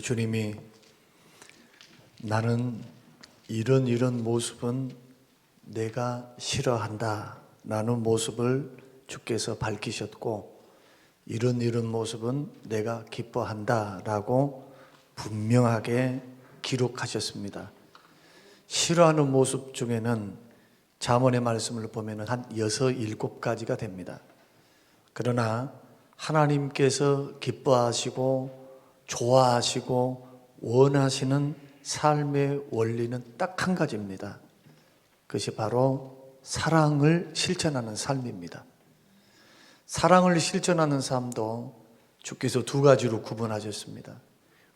주님이 나는 이런 모습은 내가 싫어한다 라는 모습을 주께서 밝히셨고, 이런 모습은 내가 기뻐한다 라고 분명하게 기록하셨습니다. 싫어하는 모습 중에는 잠언의 말씀을 보면 한 6, 7가지가 됩니다. 그러나 하나님께서 기뻐하시고 좋아하시고 원하시는 삶의 원리는 딱 한 가지입니다. 그것이 바로 사랑을 실천하는 삶입니다. 사랑을 실천하는 삶도 주께서 2가지로 구분하셨습니다.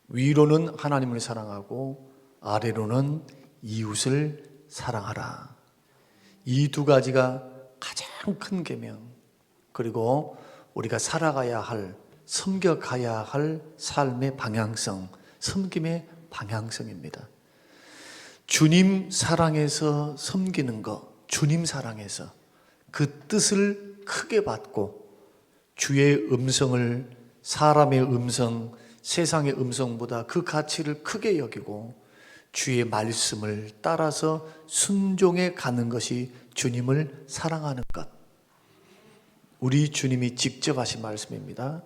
위로는 하나님을 사랑하고 아래로는 이웃을 사랑하라. 이 2가지가 가장 큰 계명, 그리고 우리가 살아가야 할, 섬겨가야 할 삶의 방향성, 섬김의 방향성입니다. 주님 사랑해서 섬기는 것, 주님 사랑해서 그 뜻을 크게 받고 주의 음성을, 사람의 음성, 세상의 음성보다 그 가치를 크게 여기고 주의 말씀을 따라서 순종해 가는 것이 주님을 사랑하는 것. 우리 주님이 직접 하신 말씀입니다.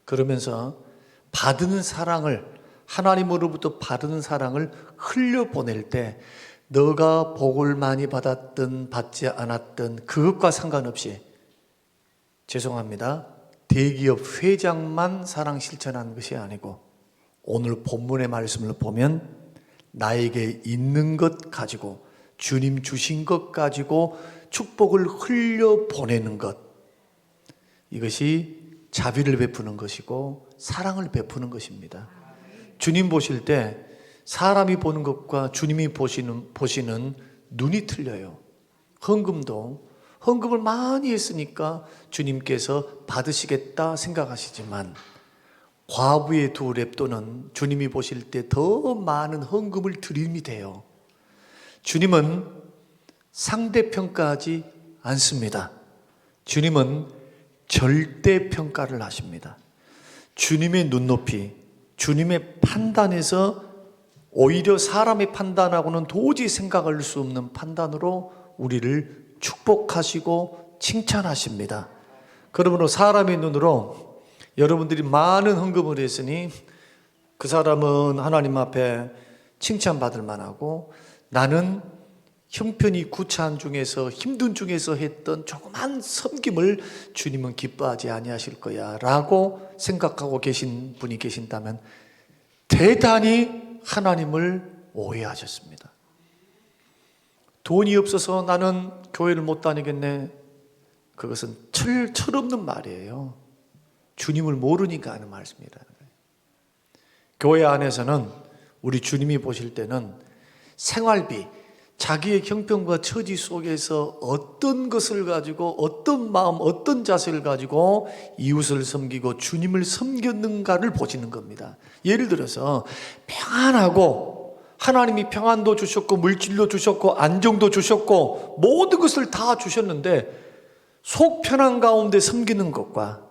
그러면서 받은 사랑을, 하나님으로부터 받은 사랑을 흘려보낼 때 너가 복을 많이 받았든 받지 않았든 그것과 상관없이, 죄송합니다, 대기업 회장만 사랑 실천하는 것이 아니고 오늘 본문의 말씀을 보면 나에게 있는 것 가지고, 주님 주신 것 가지고 축복을 흘려보내는 것, 이것이 자비를 베푸는 것이고 사랑을 베푸는 것입니다. 주님 보실 때 사람이 보는 것과 주님이 보시는 눈이 틀려요. 헌금을 많이 했으니까 주님께서 받으시겠다 생각하시지만, 과부의 2렙돈은 주님이 보실 때 더 많은 헌금을 드림이 돼요. 주님은 상대평가하지 않습니다. 주님은 절대평가를 하십니다. 주님의 눈높이, 주님의 판단에서 오히려 사람의 판단하고는 도저히 생각할 수 없는 판단으로 우리를 축복하시고 칭찬하십니다. 그러므로 사람의 눈으로 여러분들이 많은 헌금을 했으니 그 사람은 하나님 앞에 칭찬받을 만하고, 나는 형편이 구차한 중에서, 힘든 중에서 했던 조그만 섬김을 주님은 기뻐하지 아니하실 거야 라고 생각하고 계신 분이 계신다면 대단히 하나님을 오해하셨습니다. 돈이 없어서 나는 교회를 못 다니겠네, 그것은 철없는 말이에요. 주님을 모르니까 하는 말씀이라는 거예요. 교회 안에서는 우리 주님이 보실 때는 생활비, 자기의 형편과 처지 속에서 어떤 것을 가지고, 어떤 마음, 어떤 자세를 가지고 이웃을 섬기고 주님을 섬겼는가를 보시는 겁니다. 예를 들어서 평안하고, 하나님이 평안도 주셨고 물질도 주셨고 안정도 주셨고 모든 것을 다 주셨는데 속 편한 가운데 섬기는 것과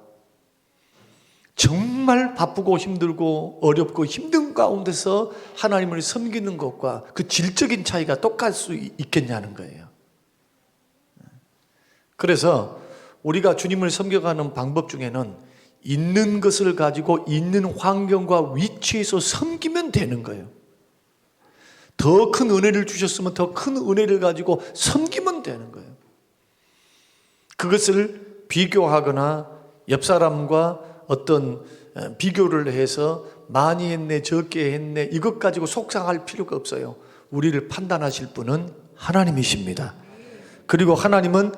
정말 바쁘고 힘들고 어렵고 힘든 가운데서 하나님을 섬기는 것과 그 질적인 차이가 똑같을 수 있겠냐는 거예요. 그래서 우리가 주님을 섬겨가는 방법 중에는 있는 것을 가지고 있는 환경과 위치에서 섬기면 되는 거예요. 더 큰 은혜를 주셨으면 더 큰 은혜를 가지고 섬기면 되는 거예요. 그것을 비교하거나 옆 사람과 어떤 비교를 해서 많이 했네 적게 했네 이것 가지고 속상할 필요가 없어요. 우리를 판단하실 분은 하나님이십니다. 그리고 하나님은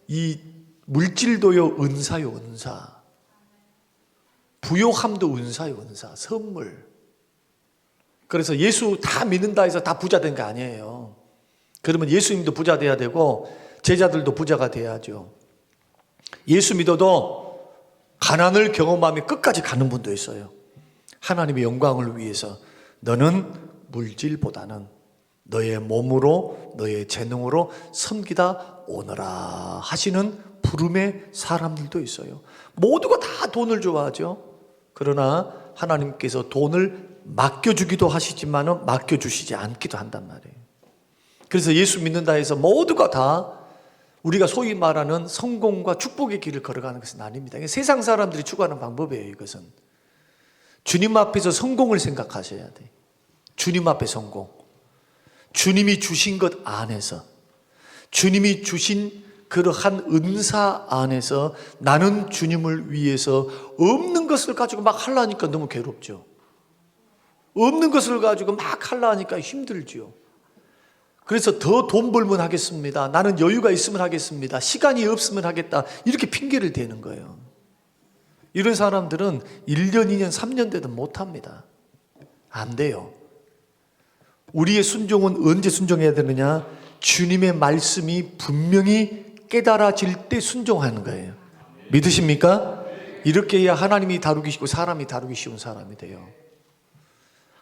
이 물질도요 은사요, 은사. 부요함도 은사요, 은사. 선물. 그래서 예수 다 믿는다 해서 다 부자 된 거 아니에요. 그러면 예수님도 부자 돼야 되고 제자들도 부자가 돼야죠. 예수 믿어도 가난을 경험하며 끝까지 가는 분도 있어요. 하나님의 영광을 위해서 너는 물질보다는 너의 몸으로, 너의 재능으로 섬기다 오너라 하시는 부름의 사람들도 있어요. 모두가 다 돈을 좋아하죠. 그러나 하나님께서 돈을 맡겨주기도 하시지만 맡겨주시지 않기도 한단 말이에요. 그래서 예수 믿는다 해서 모두가 다 우리가 소위 말하는 성공과 축복의 길을 걸어가는 것은 아닙니다. 세상 사람들이 추구하는 방법이에요. 이것은 주님 앞에서 성공을 생각하셔야 돼요. 주님 앞에 성공, 주님이 주신 것 안에서, 주님이 주신 그러한 은사 안에서 나는 주님을 위해서 없는 것을 가지고 막 하려니까 너무 괴롭죠. 없는 것을 가지고 막 하려니까 힘들죠. 그래서 더 돈 벌면 하겠습니다. 나는 여유가 있으면 하겠습니다. 시간이 없으면 하겠다. 이렇게 핑계를 대는 거예요. 이런 사람들은 1년, 2년, 3년 돼도 못합니다. 안 돼요. 우리의 순종은 언제 순종해야 되느냐? 주님의 말씀이 분명히 깨달아질 때 순종하는 거예요. 믿으십니까? 이렇게 해야 하나님이 다루기 쉽고 사람이 다루기 쉬운 사람이 돼요.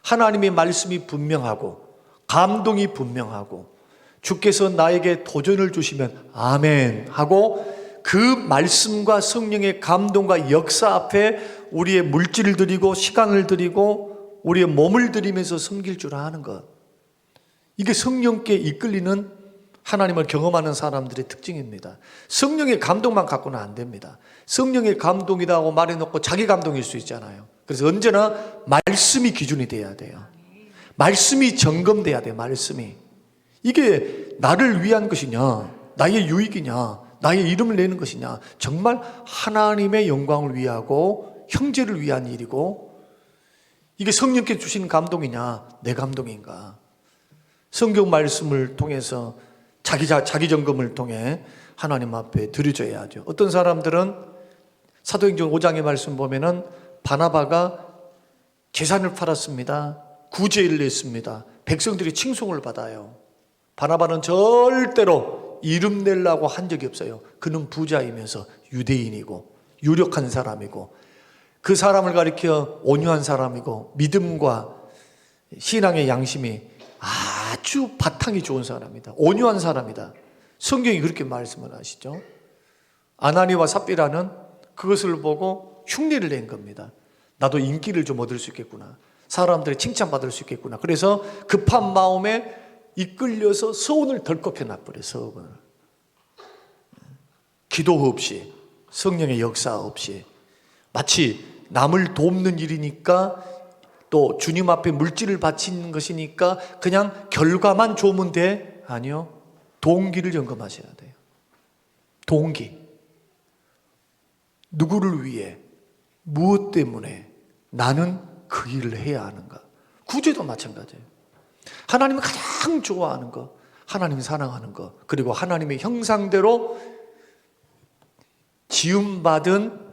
하나님의 말씀이 분명하고 감동이 분명하고 주께서 나에게 도전을 주시면 아멘 하고 그 말씀과 성령의 감동과 역사 앞에 우리의 물질을 드리고 시간을 드리고 우리의 몸을 드리면서 섬길 줄 아는 것, 이게 성령께 이끌리는 하나님을 경험하는 사람들의 특징입니다. 성령의 감동만 갖고는 안 됩니다. 성령의 감동이라고 말해놓고 자기 감동일 수 있잖아요. 그래서 언제나 말씀이 기준이 돼야 돼요. 말씀이 점검돼야 돼요. 말씀이 이게 나를 위한 것이냐, 나의 유익이냐, 나의 이름을 내는 것이냐, 정말 하나님의 영광을 위하고 형제를 위한 일이고, 이게 성령께 주신 감동이냐, 내 감동인가. 성경 말씀을 통해서 자기 점검을 통해 하나님 앞에 드려져야 하죠. 어떤 사람들은 사도행전 5장의 말씀 보면은 바나바가 재산을 팔았습니다. 구제를 냈습니다. 백성들이 칭송을 받아요. 바나바는 절대로 이름 내려고 한 적이 없어요. 그는 부자이면서 유대인이고 유력한 사람이고 그 사람을 가리켜 온유한 사람이고 믿음과 신앙의 양심이 아주 바탕이 좋은 사람이다. 온유한 사람이다. 성경이 그렇게 말씀을 하시죠. 아나니와 삽비라는 그것을 보고 흉내를 낸 겁니다. 나도 인기를 좀 얻을 수 있겠구나. 사람들이 칭찬받을 수 있겠구나. 그래서 급한 마음에 이끌려서 서원을 덜컥 해놔버려요. 서원을. 기도 없이, 성령의 역사 없이, 마치 남을 돕는 일이니까 또 주님 앞에 물질을 바치는 것이니까 그냥 결과만 좋으면 돼? 아니요. 동기를 점검하셔야 돼요. 동기. 누구를 위해, 무엇 때문에 나는 그 일을 해야 하는가. 구제도 마찬가지예요. 하나님이 가장 좋아하는 것, 하나님이 사랑하는 것, 그리고 하나님의 형상대로 지음받은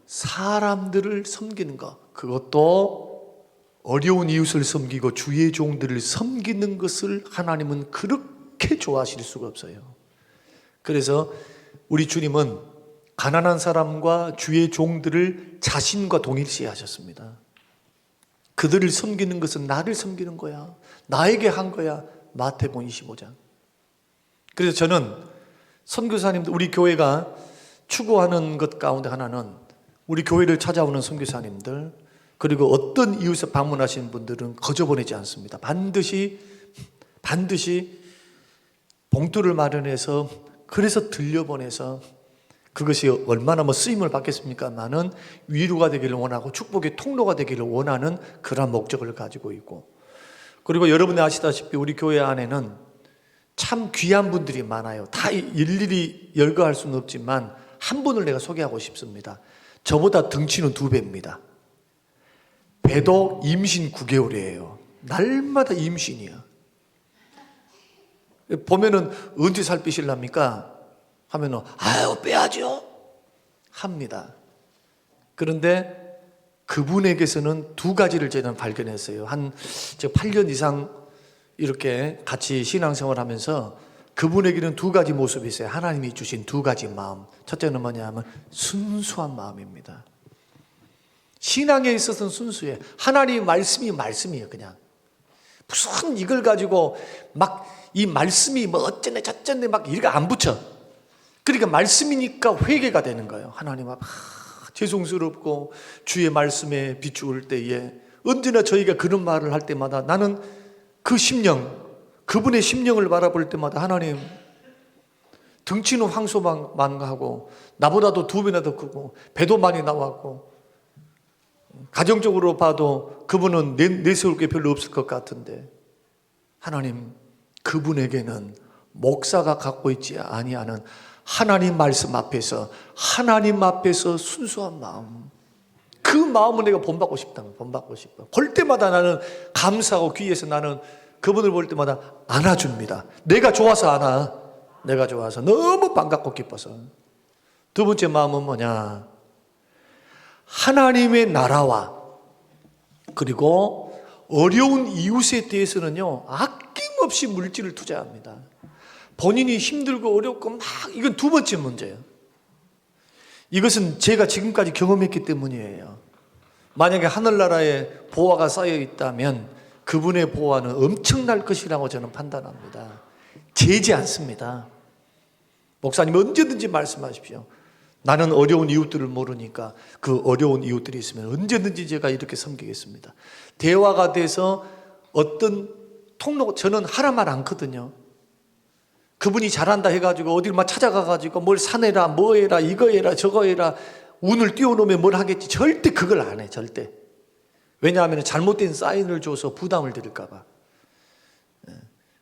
사람들을 섬기는 것, 그것도 어려운 이웃을 섬기고 주의 종들을 섬기는 것을 하나님은 그렇게 좋아하실 수가 없어요. 그래서 우리 주님은 가난한 사람과 주의 종들을 자신과 동일시 하셨습니다. 그들을 섬기는 것은 나를 섬기는 거야. 나에게 한 거야. 마태복음 25장. 그래서 저는 선교사님들, 우리 교회가 추구하는 것 가운데 하나는 우리 교회를 찾아오는 선교사님들, 그리고 어떤 이웃에 방문하시는 분들은 거저 보내지 않습니다. 반드시 봉투를 마련해서, 그래서 들려보내서, 그것이 얼마나 쓰임을 받겠습니까만은 위로가 되기를 원하고 축복의 통로가 되기를 원하는 그런 목적을 가지고 있고, 그리고 여러분이 아시다시피 우리 교회 안에는 참 귀한 분들이 많아요. 다 일일이 열거할 수는 없지만 한 분을 내가 소개하고 싶습니다. 저보다 덩치는 2배입니다. 배도 임신 9개월이에요. 날마다 임신이야. 보면은 언제 살 빼실랍니까? 하면은 아유 빼야죠 합니다. 그런데 그분에게서는 2가지를 저는 발견했어요. 한 8년 이상 이렇게 같이 신앙생활하면서 그분에게는 2가지 모습이 있어요. 하나님이 주신 2가지 마음. 첫째는 뭐냐면 순수한 마음입니다. 신앙에 있어서는 순수해. 하나님의 말씀이에요. 그냥 무슨 이걸 가지고 막 이 말씀이 뭐 어쩌네 저쩌네 막 이렇게 안 붙여. 그러니까 말씀이니까 회개가 되는 거예요. 하나님 앞 죄송스럽고 주의 말씀에 비추을 때에 언제나 저희가 그런 말을 할 때마다 나는 그 심령, 그분의 심령을 바라볼 때마다 하나님, 등치는 황소만하고 나보다도 2배나 더 크고 배도 많이 나왔고 가정적으로 봐도 그분은 내세울 게 별로 없을 것 같은데 하나님, 그분에게는 목사가 갖고 있지 아니하는 하나님 말씀 앞에서, 하나님 앞에서 순수한 마음, 그 마음을 내가 본받고 싶다면 본받고 싶어. 볼 때마다 나는 감사하고 귀에서 나는 그분을 볼 때마다 안아줍니다. 내가 좋아서 안아. 내가 좋아서 너무 반갑고 기뻐서. 두 번째 마음은 뭐냐? 하나님의 나라와 그리고 어려운 이웃에 대해서는요, 아낌없이 물질을 투자합니다. 본인이 힘들고 어렵고 막, 이건 두 번째 문제예요. 이것은 제가 지금까지 경험했기 때문이에요. 만약에 하늘나라에 보화가 쌓여 있다면 그분의 보화는 엄청날 것이라고 저는 판단합니다. 재지 않습니다. 목사님 언제든지 말씀하십시오. 나는 어려운 이웃들을 모르니까 그 어려운 이웃들이 있으면 언제든지 제가 이렇게 섬기겠습니다. 대화가 돼서 어떤 통로, 저는 하라 말 않거든요. 그분이 잘한다 해가지고 어딜 막 찾아가가지고 뭘 사내라, 뭐 해라, 이거 해라, 저거 해라, 운을 띄워놓으면 뭘 하겠지. 절대 그걸 안 해, 절대. 왜냐하면 잘못된 사인을 줘서 부담을 드릴까봐.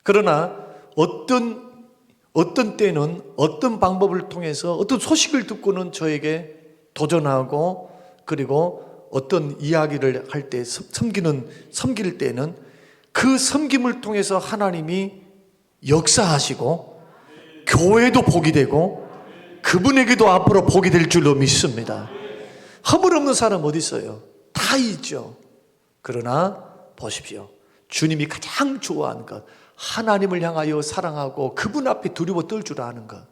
그러나 어떤 때는 어떤 방법을 통해서 어떤 소식을 듣고는 저에게 도전하고, 그리고 어떤 이야기를 할 때 섬길 때는 그 섬김을 통해서 하나님이 역사하시고 교회도 복이 되고 그분에게도 앞으로 복이 될 줄로 믿습니다. 허물없는 사람 어디 있어요? 다 있죠. 그러나 보십시오. 주님이 가장 좋아하는 것, 하나님을 향하여 사랑하고 그분 앞에 두려워 떨 줄 아는 것.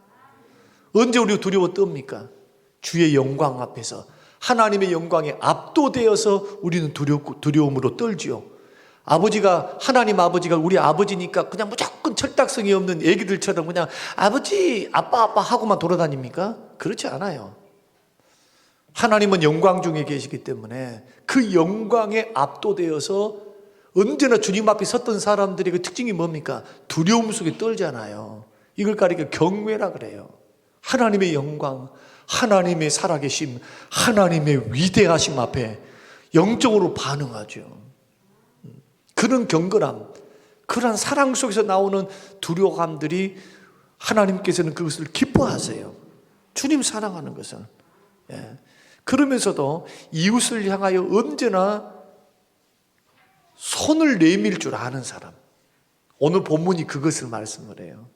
언제 우리가 두려워 떱니까? 주의 영광 앞에서 하나님의 영광에 압도되어서 우리는 두려움으로 떨지요. 하나님 아버지가 우리 아버지니까 그냥 무조건 철딱성이 없는 애기들처럼 그냥 아버지, 아빠 하고만 돌아다닙니까? 그렇지 않아요. 하나님은 영광 중에 계시기 때문에 그 영광에 압도되어서 언제나 주님 앞에 섰던 사람들의 그 특징이 뭡니까? 두려움 속에 떨잖아요. 이걸 가리켜 경외라 그래요. 하나님의 영광, 하나님의 살아계심, 하나님의 위대하심 앞에 영적으로 반응하죠. 그런 경건함, 그런 사랑 속에서 나오는 두려움들이 하나님께서는 그것을 기뻐하세요. 주님 사랑하는 것은. 그러면서도 이웃을 향하여 언제나 손을 내밀 줄 아는 사람. 오늘 본문이 그것을 말씀을 해요.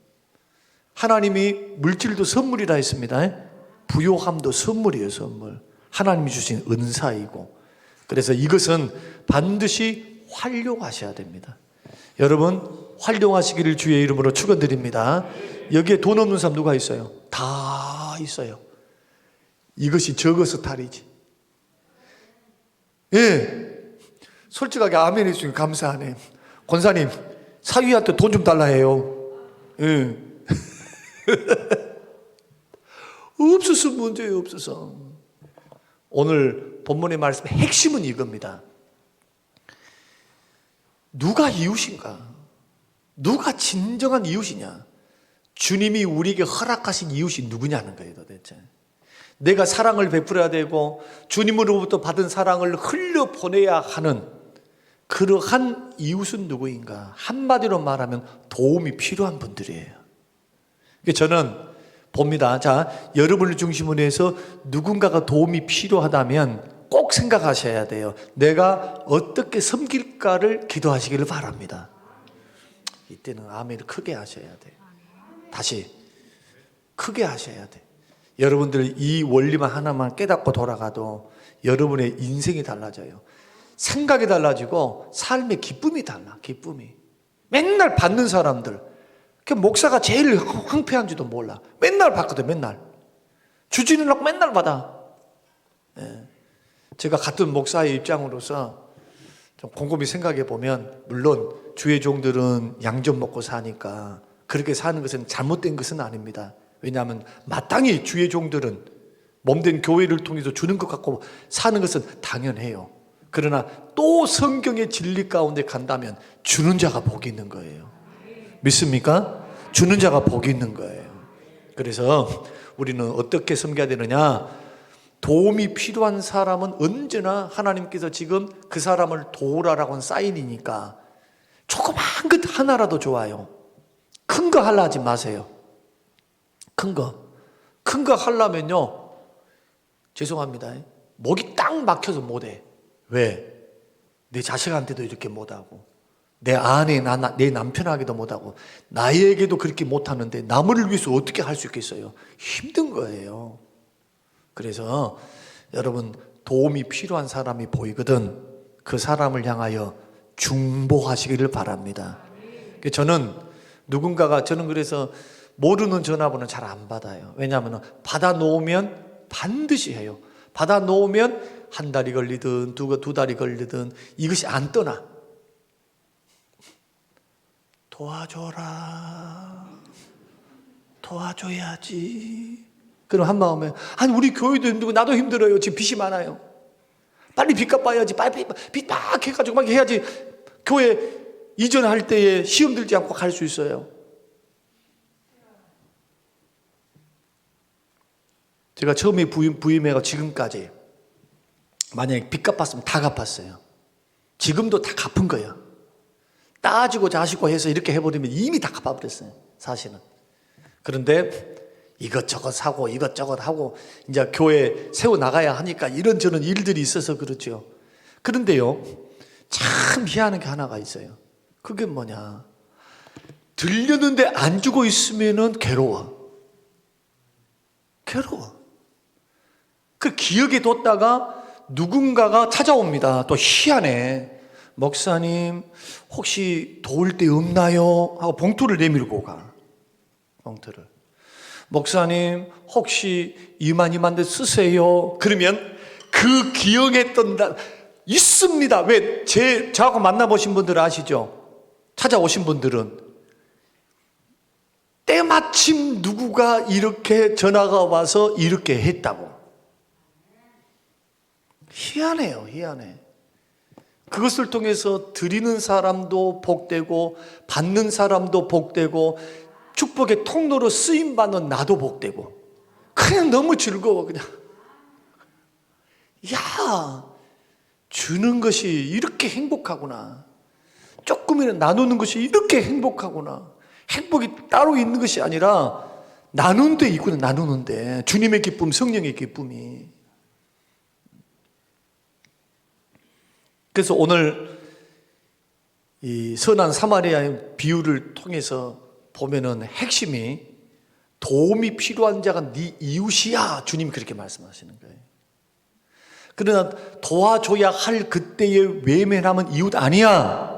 하나님이 물질도 선물이라 했습니다. 부요함도 선물이에요, 선물. 하나님이 주신 은사이고. 그래서 이것은 반드시 활용하셔야 됩니다. 여러분, 활용하시기를 주의 이름으로 축원드립니다. 여기에 돈 없는 사람 누가 있어요? 다 있어요. 이것이 적어서 탈이지. 예, 솔직하게 아멘 해주시면 감사하네. 권사님, 사위한테 돈 좀 달라 해요. 예. 없어서 문제예요, 없어서. 오늘 본문의 말씀의 핵심은 이겁니다. 누가 이웃인가? 누가 진정한 이웃이냐? 주님이 우리에게 허락하신 이웃이 누구냐는 거예요, 도대체. 내가 사랑을 베풀어야 되고 주님으로부터 받은 사랑을 흘려보내야 하는 그러한 이웃은 누구인가? 한마디로 말하면 도움이 필요한 분들이에요. 저는 봅니다. 자, 여러분을 중심으로 해서 누군가가 도움이 필요하다면 꼭 생각하셔야 돼요. 내가 어떻게 섬길까를 기도하시기를 바랍니다. 이때는 아멘을 크게 하셔야 돼요. 다시 크게 하셔야 돼요. 여러분들 이 원리만 하나만 깨닫고 돌아가도 여러분의 인생이 달라져요. 생각이 달라지고 삶의 기쁨이 달라. 기쁨이. 맨날 받는 사람들, 그 목사가 제일 황폐한지도 몰라. 맨날 받거든. 맨날 주지는 않고 맨날 받아. 제가 같은 목사의 입장으로서 좀 곰곰이 생각해 보면, 물론 주의 종들은 양 좀 먹고 사니까 그렇게 사는 것은 잘못된 것은 아닙니다. 왜냐하면 마땅히 주의 종들은 몸된 교회를 통해서 주는 것 갖고 사는 것은 당연해요. 그러나 또 성경의 진리 가운데 간다면 주는 자가 복이 있는 거예요. 믿습니까? 주는 자가 복이 있는 거예요. 그래서 우리는 어떻게 섬겨야 되느냐? 도움이 필요한 사람은 언제나 하나님께서 지금 그 사람을 도우라라고 한 사인이니까 조그만 것 하나라도 좋아요. 큰 거 하려 하지 마세요. 큰 거 하려면요, 죄송합니다, 목이 딱 막혀서 못해. 왜? 내 자식한테도 이렇게 못하고, 내 아내, 내 남편에게도 못하고, 나에게도 그렇게 못하는데 남을 위해서 어떻게 할 수 있겠어요? 힘든 거예요. 그래서 여러분, 도움이 필요한 사람이 보이거든 그 사람을 향하여 중보하시기를 바랍니다. 저는 그래서 모르는 전화번호는 잘 안 받아요. 왜냐하면 받아 놓으면 반드시 해요. 받아 놓으면 한 달이 걸리든 두 달이 걸리든 이것이 안 떠나. 도와줘야지. 그럼 한 마음에, 아니 우리 교회도 힘들고 나도 힘들어요. 지금 빚이 많아요. 빨리 빚 갚아야지. 빨리 빚 막 해가지고 막 해야지 교회 이전할 때에 시험 들지 않고 갈 수 있어요. 제가 처음에 부임해가 지금까지 만약에 빚 갚았으면 다 갚았어요. 지금도 다 갚은 거예요. 따지고 자시고 해서 이렇게 해버리면 이미 다 갚아버렸어요, 사실은. 그런데 이것저것 사고 이것저것 하고 이제 교회 세워나가야 하니까 이런저런 일들이 있어서 그렇죠. 그런데요, 참 희한한 게 하나가 있어요. 그게 뭐냐, 들렸는데 안 주고 있으면은 괴로워. 그 기억에 뒀다가 누군가가 찾아옵니다. 또 희한해. 목사님 혹시 도울 데 없나요? 하고 봉투를 내밀고 가. 봉투를. 목사님 혹시 이만 데 쓰세요. 그러면 그 기억에 뜬다 있습니다. 왜? 저하고 만나보신 분들 아시죠? 찾아오신 분들은 때마침 누구가 이렇게 전화가 와서 이렇게 했다고. 희한해요, 희한해. 그것을 통해서 드리는 사람도 복되고 받는 사람도 복되고 축복의 통로로 쓰임받는 나도 복되고, 그냥 너무 즐거워. 그냥 야, 주는 것이 이렇게 행복하구나. 조금이라도 나누는 것이 이렇게 행복하구나. 행복이 따로 있는 것이 아니라 나누는 데 있구나. 나누는데 주님의 기쁨, 성령의 기쁨이. 그래서 오늘 이 선한 사마리아의 비유를 통해서 보면은 핵심이 도움이 필요한 자가 네 이웃이야. 주님이 그렇게 말씀하시는 거예요. 그러나 도와줘야 할 그때의 외면함은 이웃 아니야.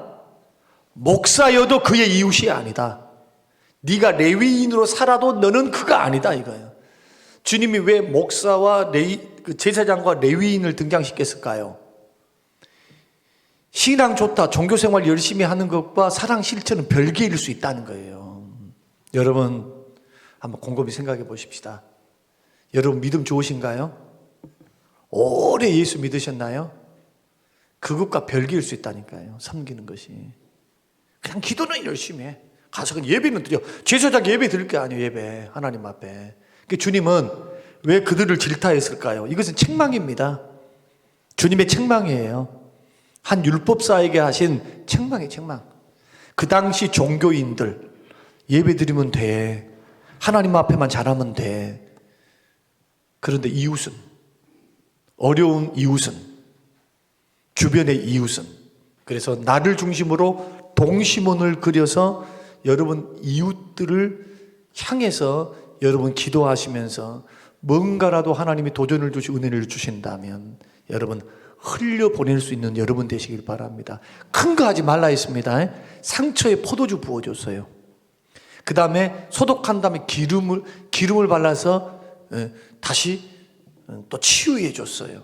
목사여도 그의 이웃이 아니다. 네가 레위인으로 살아도 너는 그가 아니다 이거예요. 주님이 왜 목사와 제사장과 레위인을 등장시켰을까요? 신앙 좋다, 종교생활 열심히 하는 것과 사랑 실천은 별개일 수 있다는 거예요. 여러분 한번 곰곰이 생각해 보십시다. 여러분 믿음 좋으신가요? 오래 예수 믿으셨나요? 그것과 별개일 수 있다니까요. 섬기는 것이. 그냥 기도는 열심히 해. 가서 그냥 예배는 드려. 제사장 예배 드릴 게 아니에요. 예배 하나님 앞에. 그러니까 주님은 왜 그들을 질타했을까요? 이것은 책망입니다. 주님의 책망이에요. 한 율법사에게 하신 책망이에요. 책망. 그 당시 종교인들 예배 드리면 돼. 하나님 앞에만 잘하면 돼. 그런데 이웃은, 어려운 이웃은, 주변의 이웃은, 그래서 나를 중심으로 동심원을 그려서 여러분 이웃들을 향해서 여러분 기도하시면서 뭔가라도 하나님이 도전을 주시고 은혜를 주신다면 여러분 흘려보낼 수 있는 여러분 되시길 바랍니다. 큰 거 하지 말라 했습니다. 상처에 포도주 부어줬어요. 그 다음에 소독한 다음에 기름을 발라서 다시 또 치유해 줬어요.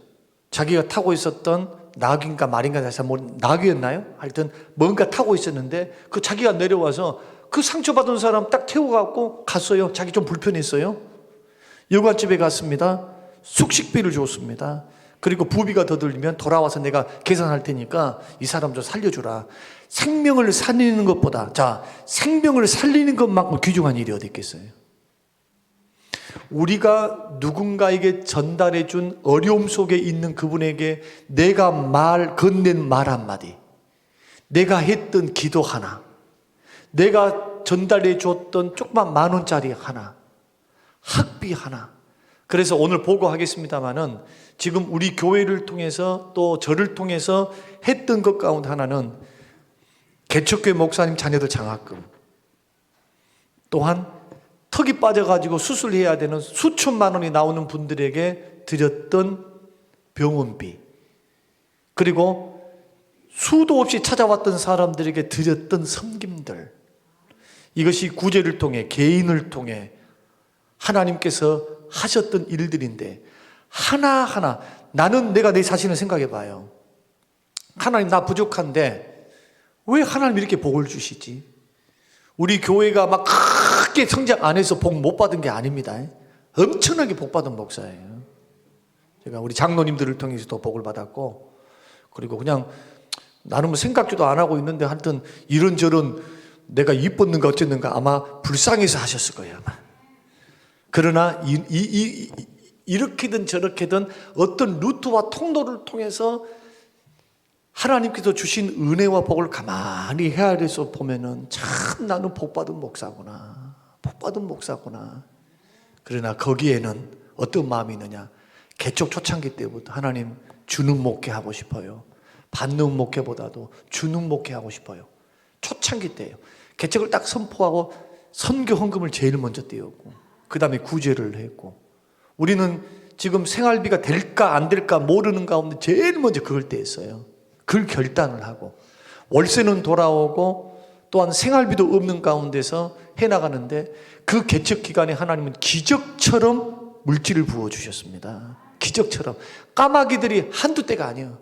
자기가 타고 있었던 낙인가 말인가 다시 낙이었나요? 하여튼 뭔가 타고 있었는데 그 자기가 내려와서 그 상처받은 사람 딱 태워갖고 갔어요. 자기 좀 불편했어요. 여관집에 갔습니다. 숙식비를 줬습니다. 그리고 부비가 더 들리면 돌아와서 내가 계산할 테니까 이 사람 좀 살려주라. 생명을 살리는 것보다, 자, 생명을 살리는 것만큼 귀중한 일이 어디 있겠어요? 우리가 누군가에게 전달해 준 어려움 속에 있는 그분에게 내가 건넨 말 한마디, 내가 했던 기도 하나, 내가 전달해 줬던 조그만 10,000원짜리 하나, 학비 하나. 그래서 오늘 보고하겠습니다마는 지금 우리 교회를 통해서 또 저를 통해서 했던 것 가운데 하나는 개척교회 목사님 자녀들 장학금, 또한 턱이 빠져가지고 수술해야 되는 수천만 원이 나오는 분들에게 드렸던 병원비, 그리고 수도 없이 찾아왔던 사람들에게 드렸던 섬김들, 이것이 구제를 통해, 개인을 통해 하나님께서 하셨던 일들인데, 하나하나 나는 내가 내 자신을 생각해 봐요. 하나님, 나 부족한데 왜 하나님 이렇게 복을 주시지? 우리 교회가 막 크게 성장 안 해서 복 못 받은 게 아닙니다. 엄청나게 복 받은 목사예요. 제가 우리 장로님들을 통해서도 복을 받았고, 그리고 그냥 나는 뭐 생각지도 안 하고 있는데 하여튼 이런저런 내가 이뻤는가 어쨌는가 아마 불쌍해서 하셨을 거예요, 아마. 그러나 이렇게든 저렇게든 어떤 루트와 통로를 통해서 하나님께서 주신 은혜와 복을 가만히 헤아려서 보면은 참 나는 복받은 목사구나, 복받은 목사구나. 그러나 거기에는 어떤 마음이 있느냐? 개척 초창기 때부터 하나님 주는 목회하고 싶어요. 받는 목회보다도 주는 목회하고 싶어요. 초창기 때예요. 개척을 딱 선포하고 선교 헌금을 제일 먼저 띄웠고, 그 다음에 구제를 했고, 우리는 지금 생활비가 될까 안 될까 모르는 가운데 제일 먼저 그걸 떼었어요. 그걸 결단을 하고, 월세는 돌아오고 또한 생활비도 없는 가운데서 해나가는데, 그 개척 기간에 하나님은 기적처럼 물질을 부어주셨습니다. 기적처럼. 까마귀들이 한두 때가 아니에요.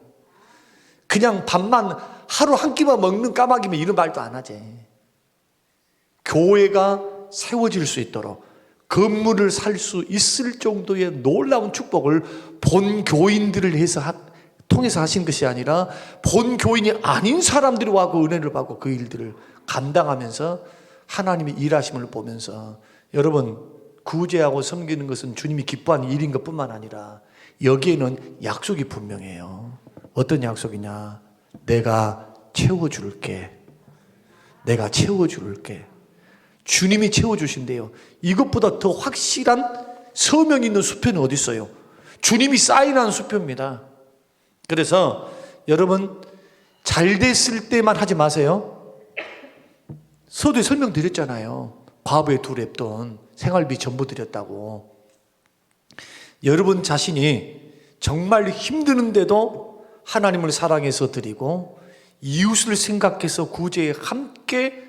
그냥 밥만 하루 한 끼만 먹는 까마귀면 이런 말도 안 하지. 교회가 세워질 수 있도록 건물을 살 수 있을 정도의 놀라운 축복을 본 교인들을 통해서 하신 것이 아니라 본 교인이 아닌 사람들이 와서 은혜를 받고 그 일들을 감당하면서 하나님의 일하심을 보면서, 여러분, 구제하고 섬기는 것은 주님이 기뻐하는 일인 것뿐만 아니라 여기에는 약속이 분명해요. 어떤 약속이냐? 내가 채워줄게. 내가 채워줄게. 주님이 채워주신대요. 이것보다 더 확실한 서명 있는 수표는 어디 있어요? 주님이 사인한 수표입니다. 그래서 여러분, 잘 됐을 때만 하지 마세요. 서두에 설명드렸잖아요. 과부의 2랩돈 생활비 전부 드렸다고. 여러분 자신이 정말 힘드는데도 하나님을 사랑해서 드리고 이웃을 생각해서 구제에 함께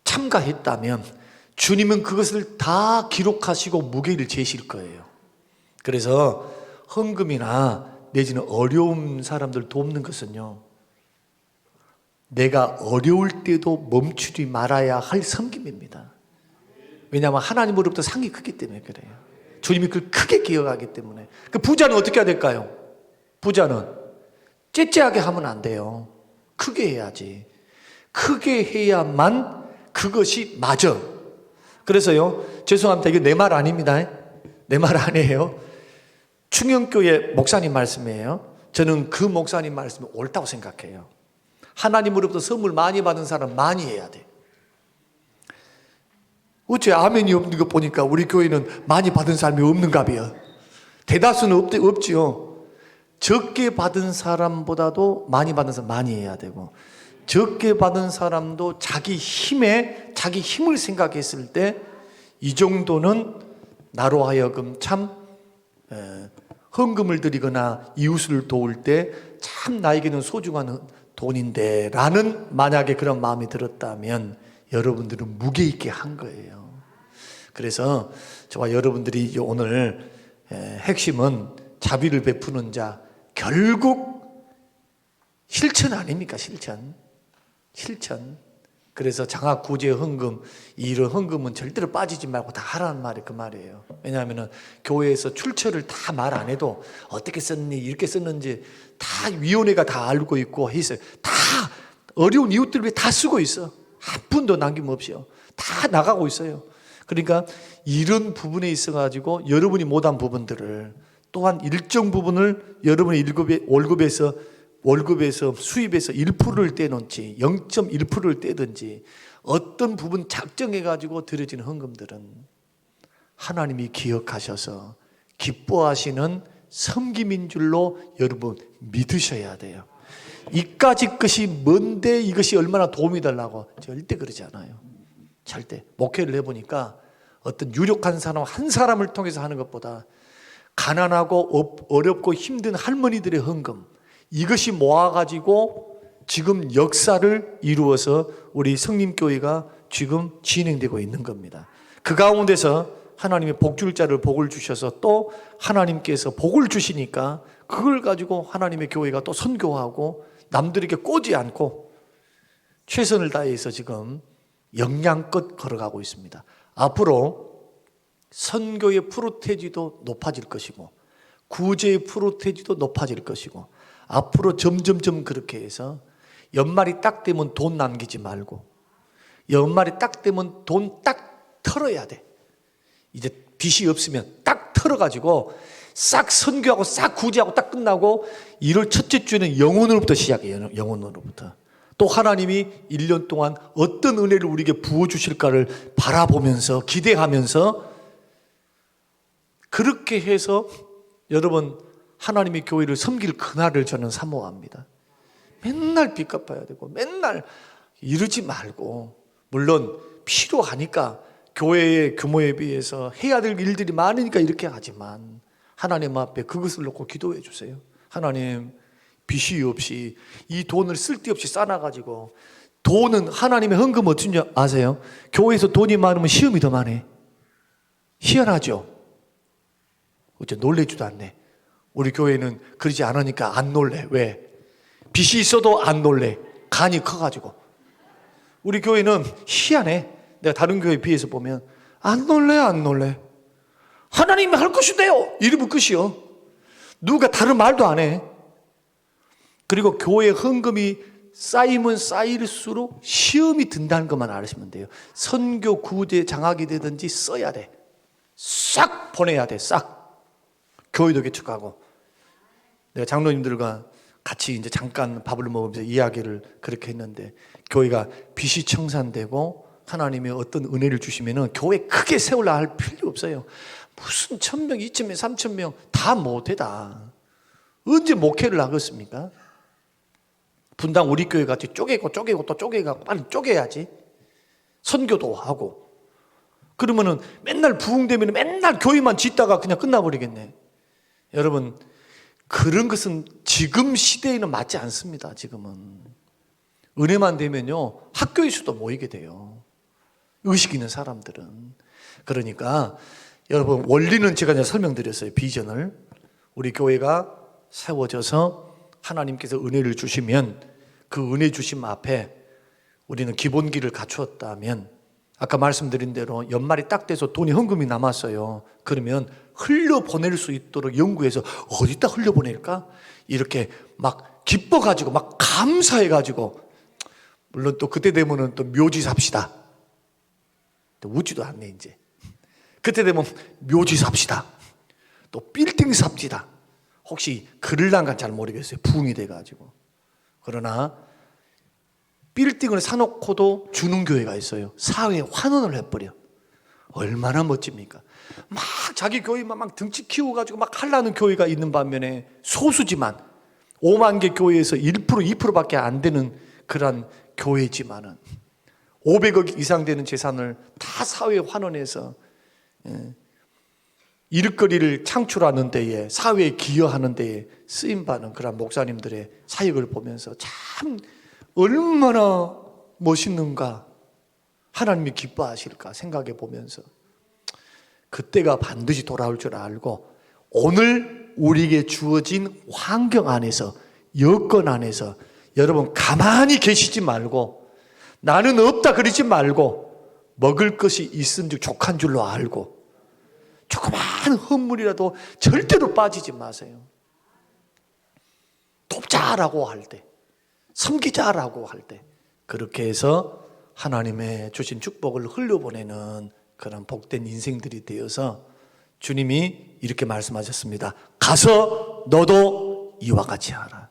참가했다면 주님은 그것을 다 기록하시고 무게를 재실 거예요. 그래서 헌금이나 내지는 어려운 사람들 돕는 것은요, 내가 어려울 때도 멈추지 말아야 할 섬김입니다. 왜냐하면 하나님으로부터 상이 크기 때문에 그래요. 주님이 그걸 크게 기억하기 때문에. 그 부자는 어떻게 해야 될까요? 부자는 째째하게 하면 안 돼요. 크게 해야지. 크게 해야만 그것이 맞아. 그래서요, 죄송합니다. 이게 내 말 아닙니다. 내 말 아니에요. 충영교회 목사님 말씀이에요. 저는 그 목사님 말씀이 옳다고 생각해요. 하나님으로부터 선물 많이 받은 사람 많이 해야 돼. 어째 아멘이 없는 거 보니까 우리 교회는 많이 받은 사람이 없는가 봐요. 대다수는 없지요. 적게 받은 사람보다도 많이 받은 사람 많이 해야 되고, 적게 받은 사람도 자기 힘을 생각했을 때 이 정도는 나로 하여금 참 헌금을 드리거나 이웃을 도울 때 참 나에게는 소중한 돈인데 라는 만약에 그런 마음이 들었다면 여러분들은 무게 있게 한 거예요. 그래서 저와 여러분들이 오늘 핵심은 자비를 베푸는 자, 결국 실천 아닙니까? 실천. 그래서 장학 구제 헌금, 이런 헌금은 절대로 빠지지 말고 다 하라는 말이 그 말이에요. 왜냐하면 교회에서 출처를 다 말 안 해도 어떻게 썼니, 이렇게 썼는지 다 위원회가 다 알고 있고 해서 다 어려운 이웃들을 위해 다 쓰고 있어. 한 푼도 남김없이요. 다 나가고 있어요. 그러니까 이런 부분에 있어 가지고 여러분이 못한 부분들을 또한 일정 부분을 여러분의 월급에서 수입에서 1%를 떼놓지 0.1%를 떼든지 어떤 부분 작정해 가지고 드려지는 헌금들은 하나님이 기억하셔서 기뻐하시는 섬김인 줄로 여러분 믿으셔야 돼요. 이까짓 것이 뭔데 이것이 얼마나 도움이 되려고 절대 그러지 않아요. 절대. 목회를 해보니까 어떤 유력한 사람 한 사람을 통해서 하는 것보다 가난하고 어렵고 힘든 할머니들의 헌금, 이것이 모아가지고 지금 역사를 이루어서 우리 성림교회가 지금 진행되고 있는 겁니다. 그 가운데서 하나님의 복줄 자를 복을 주셔서 또 하나님께서 복을 주시니까 그걸 가지고 하나님의 교회가 또 선교하고 남들에게 꼬지 않고 최선을 다해서 지금 역량껏 걸어가고 있습니다. 앞으로 선교의 프로테지도 높아질 것이고 구제의 프로테지도 높아질 것이고 앞으로 점점점 그렇게 해서 연말이 딱 되면 돈 남기지 말고 연말이 딱 되면 돈 딱 털어야 돼. 이제 빚이 없으면 딱 털어가지고 싹 선교하고 싹 구제하고 딱 끝나고 1월 첫째 주에는 영혼으로부터 시작해요. 영혼으로부터. 또 하나님이 1년 동안 어떤 은혜를 우리에게 부어주실까를 바라보면서 기대하면서 그렇게 해서 여러분 하나님의 교회를 섬길 그날을 저는 사모합니다. 맨날 빚 갚아야 되고 맨날 이러지 말고 물론 필요하니까 교회의 규모에 비해서 해야 될 일들이 많으니까 이렇게 하지만 하나님 앞에 그것을 놓고 기도해 주세요. 하나님 빚이 없이 이 돈을 쓸데없이 싸놔가지고 돈은 하나님의 헌금 어쩐 줄 아세요? 교회에서 돈이 많으면 시험이 더 많아. 희한하죠? 어째 놀래지도 않네. 우리 교회는 그러지 않으니까 안 놀래. 왜? 빚이 있어도 안 놀래. 간이 커가지고. 우리 교회는 희한해. 내가 다른 교회에 비해서 보면 안 놀래 안 놀래. 하나님이 할 것이돼요. 이러면 끝이요. 누가 다른 말도 안 해. 그리고 교회 헌금이 쌓이면 쌓일수록 시험이 든다는 것만 알으시면 돼요. 선교 구제 장학이 되든지 써야 돼. 싹 보내야 돼. 싹. 교회도 개척하고. 내가 장로님들과 같이 이제 잠깐 밥을 먹으면서 이야기를 그렇게 했는데 교회가 빚이 청산되고 하나님이 어떤 은혜를 주시면은 교회 크게 세우려 할 필요 없어요. 무슨 1,000명, 2,000명, 3,000명 다 못해 다. 언제 목회를 하겠습니까? 분당 우리 교회 같이 쪼개고 또 쪼개고 빨리 쪼개야지. 선교도 하고. 그러면은 맨날 부흥되면 맨날 교회만 짓다가 그냥 끝나버리겠네. 여러분 그런 것은 지금 시대에는 맞지 않습니다. 지금은 은혜만 되면요 학교에서도 모이게 돼요. 의식 있는 사람들은. 그러니까 여러분 원리는 제가 이제 설명드렸어요. 비전을 우리 교회가 세워져서 하나님께서 은혜를 주시면 그 은혜 주심 앞에 우리는 기본기를 갖추었다면 아까 말씀드린 대로 연말이 딱 돼서 돈이 헌금이 남았어요. 그러면 흘려보낼 수 있도록 연구해서 어디다 흘려보낼까? 이렇게 막 기뻐가지고 막 감사해가지고 물론 또 그때 되면은 또 묘지 삽시다. 또 웃지도 않네 이제. 그때 되면 묘지 삽시다. 또 빌딩 삽시다. 혹시 그럴란가 잘 모르겠어요. 부흥이 돼가지고. 그러나 빌딩을 사놓고도 주는 교회가 있어요. 사회에 환원을 해버려. 얼마나 멋집니까? 막 자기 교회만 막 등치 키워가지고 막 하려는 교회가 있는 반면에 소수지만 5만 개 교회에서 1% 2%밖에 안 되는 그런 교회지만은 500억 이상 되는 재산을 다 사회에 환원해서 일거리를 창출하는 데에 사회에 기여하는 데에 쓰임받는 그런 목사님들의 사역을 보면서 참 얼마나 멋있는가 하나님이 기뻐하실까 생각해 보면서 그때가 반드시 돌아올 줄 알고 오늘 우리에게 주어진 환경 안에서 여건 안에서 여러분 가만히 계시지 말고 나는 없다 그러지 말고 먹을 것이 있은즉 족한 줄로 알고 조그마한 헌물이라도 절대로 빠지지 마세요. 돕자라고 할 때, 섬기자라고 할 때 그렇게 해서 하나님의 주신 축복을 흘려보내는 그런 복된 인생들이 되어서 주님이 이렇게 말씀하셨습니다. 가서 너도 이와 같이 하라.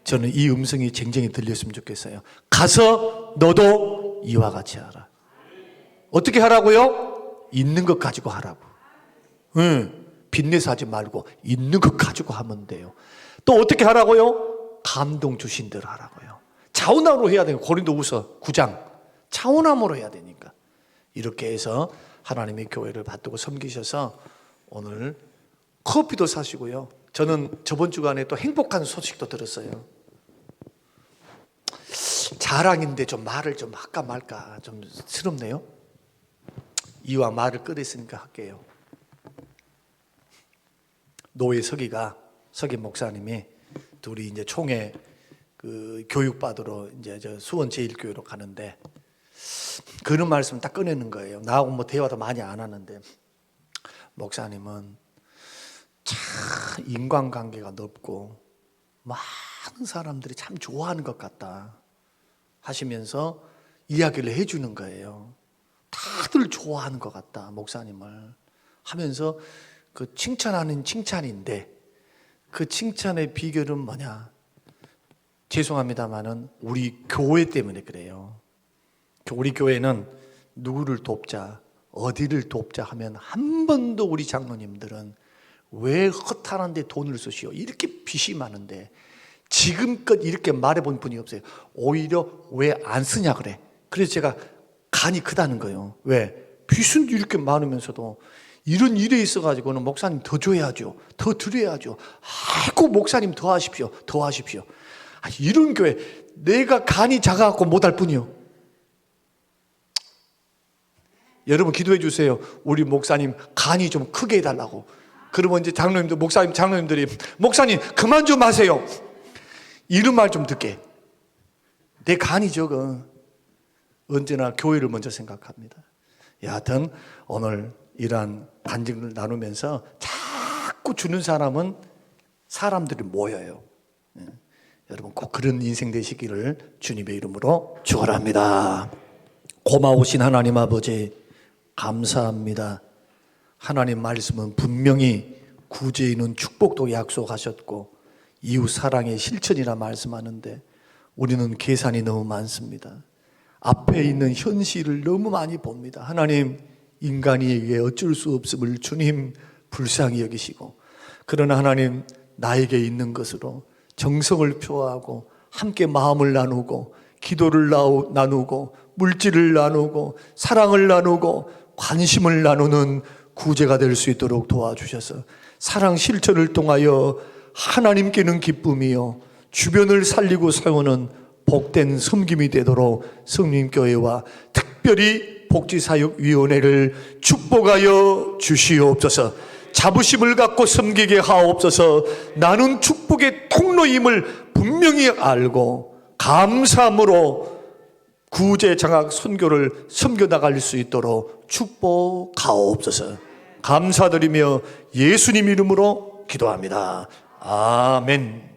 저는 이 음성이 쟁쟁히 들렸으면 좋겠어요. 가서 너도 이와 같이 하라. 어떻게 하라고요? 있는 것 가지고 하라고. 빚내서 하지 말고 있는 것 가지고 하면 돼요. 또 어떻게 하라고요? 감동 주신 대로 하라고요. 차원함으로 해야 돼요. 고린도후서 9장 차원함으로 해야 되니까. 이렇게 해서 하나님의 교회를 받들고 섬기셔서 오늘 커피도 사시고요. 저는 저번 주간에 또 행복한 소식도 들었어요. 자랑인데 좀 말을 좀 할까 말까 좀 스럽네요. 이왕 말을 꺼냈으니까 할게요. 노예 서기 목사님이 둘이 이제 총회 그 교육 받으러 이제 저 수원 제일교회로 가는데 그런 말씀 딱 꺼내는 거예요. 나하고 뭐 대화도 많이 안 하는데 목사님은 참 인간관계가 넓고 많은 사람들이 참 좋아하는 것 같다 하시면서 이야기를 해주는 거예요. 다들 좋아하는 것 같다 목사님을 하면서 그 칭찬하는 칭찬인데 그 칭찬의 비결은 뭐냐? 죄송합니다마는 우리 교회 때문에 그래요. 우리 교회는 누구를 돕자, 어디를 돕자 하면 한 번도 우리 장로님들은 왜 허탈한데 돈을 쓰시오? 이렇게 빚이 많은데 지금껏 이렇게 말해본 분이 없어요. 오히려 왜 안 쓰냐 그래. 그래서 제가 간이 크다는 거예요. 왜? 빚은 이렇게 많으면서도 이런 일에 있어가지고는 목사님 더 줘야죠. 더 드려야죠. 아이고 목사님 더 하십시오. 더 하십시오. 이런 교회 내가 간이 작아갖고 못할 뿐이요. 여러분 기도해 주세요. 우리 목사님 간이 좀 크게 해달라고. 그러면 이제 장로님들 장로님들이 목사님 그만 좀 하세요. 이런 말 좀 듣게. 내 간이 적어. 언제나 교회를 먼저 생각합니다. 여하튼 오늘 이러한 간증을 나누면서 자꾸 주는 사람은 사람들이 모여요. 여러분 꼭 그런 인생 되시기를 주님의 이름으로 축원합니다. 고마우신 하나님 아버지 감사합니다. 하나님 말씀은 분명히 구제에 있는 축복도 약속하셨고 이웃 사랑의 실천이라 말씀하는데 우리는 계산이 너무 많습니다. 앞에 있는 현실을 너무 많이 봅니다. 하나님 인간이 의해 어쩔 수 없음을 주님 불쌍히 여기시고 그러나 하나님 나에게 있는 것으로 정성을 표하고 함께 마음을 나누고 기도를 나누고 물질을 나누고 사랑을 나누고 관심을 나누는 구제가 될 수 있도록 도와주셔서 사랑 실천을 통하여 하나님께는 기쁨이요 주변을 살리고 세우는 복된 섬김이 되도록 성림교회와 특별히 복지사역위원회를 축복하여 주시옵소서. 자부심을 갖고 섬기게 하옵소서. 나는 축복의 통로임을 분명히 알고 감사함으로 구제 장학 선교를 섬겨나갈 수 있도록 축복하옵소서. 감사드리며 예수님 이름으로 기도합니다. 아멘.